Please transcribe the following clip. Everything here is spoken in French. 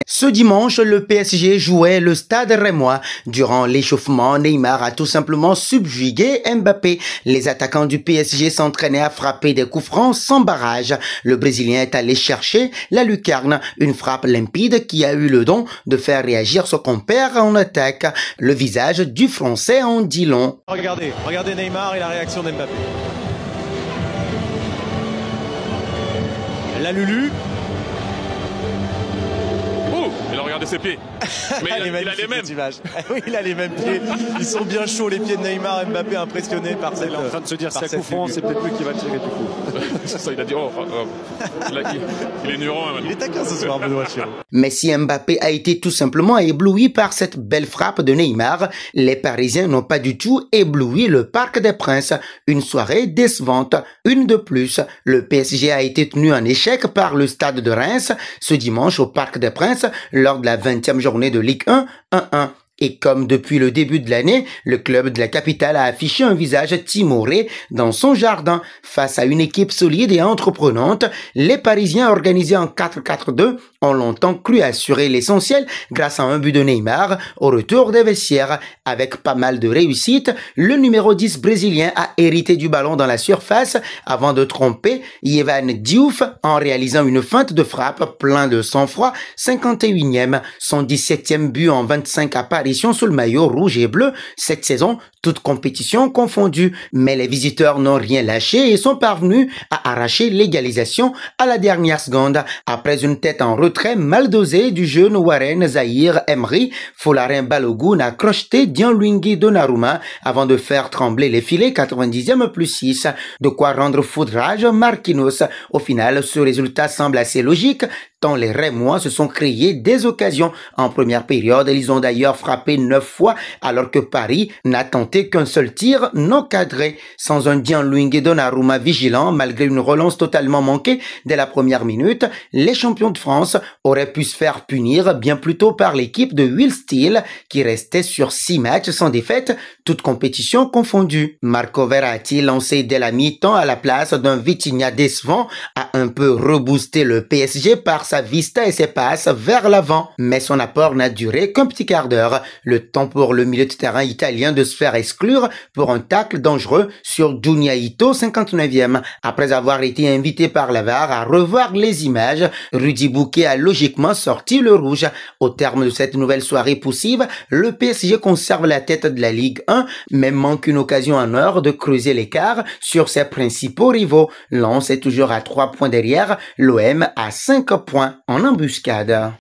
Ce dimanche, le PSG jouait le Stade Rémois. Durant l'échauffement, Neymar a tout simplement subjugué Mbappé. Les attaquants du PSG s'entraînaient à frapper des coups francs sans barrage. Le Brésilien est allé chercher la lucarne, une frappe limpide qui a eu le don de faire réagir son compère en attaque. Le visage du Français en dit long. Regardez Neymar et la réaction d'Mbappé. La Lulu. Il a regardé ses pieds. Mais il a les mêmes. Oui, il a les mêmes pieds. Ils sont bien chauds, les pieds de Neymar. Mbappé impressionné par cette. Il est en train de se dire c'est un coup franc, c'est peut-être lui qui va tirer du coup. C'est ça, il a dit il est numéro 1 maintenant. Il est taquin ce soir, Benoît Chirot. Mais si Mbappé a été tout simplement ébloui par cette belle frappe de Neymar, les Parisiens n'ont pas du tout ébloui le Parc des Princes. Une soirée décevante, une de plus. Le PSG a été tenu en échec par le Stade de Reims ce dimanche au Parc des Princes lors de la 20e journée de Ligue 1, 1-1. Et comme depuis le début de l'année, le club de la capitale a affiché un visage timoré dans son jardin. Face à une équipe solide et entreprenante, les Parisiens organisés en 4-4-2 ont longtemps cru assurer l'essentiel grâce à un but de Neymar au retour des vestiaires. Avec pas mal de réussite, le numéro 10 brésilien a hérité du ballon dans la surface avant de tromper Yehvan Diouf en réalisant une feinte de frappe plein de sang-froid, 51e, son 17e but en 25 apparitions sous le maillot rouge et bleu cette saison, toute compétition confondue. Mais les visiteurs n'ont rien lâché et sont parvenus à arracher l'égalisation à la dernière seconde. Après une tête en retrait mal dosée du jeune Warren Zahir Emery, Folarin Balogun a crocheté Gianluigi Donnarumma avant de faire trembler les filets 90e plus 6. De quoi rendre foudrage Marquinhos. Au final, ce résultat semble assez logique tant les Rémois se sont créés des occasions. En première période, ils ont d'ailleurs frappé 9 fois alors que Paris n'a tenté qu'un seul tir non cadré. Sans un Gianluigi Donnarumma vigilant malgré une relance totalement manquée dès la première minute, les champions de France auraient pu se faire punir bien plus tôt par l'équipe de Will Steele qui restait sur 6 matchs sans défaite, toute compétition confondue. Marco Verratti, lancé dès la mi-temps à la place d'un Vitinha décevant, a un peu reboosté le PSG par sa vista et ses passes vers l'avant. Mais son apport n'a duré qu'un petit quart d'heure. Le temps pour le milieu de terrain italien de se faire exclure pour un tacle dangereux sur Junya Ito, 59e. Après avoir été invité par la VAR à revoir les images, Rudy Bouquet a logiquement sorti le rouge. Au terme de cette nouvelle soirée poussive, le PSG conserve la tête de la Ligue 1, mais manque une occasion en or de creuser l'écart sur ses principaux rivaux. Lens est toujours à 3 points derrière, l'OM à 5 points en embuscade.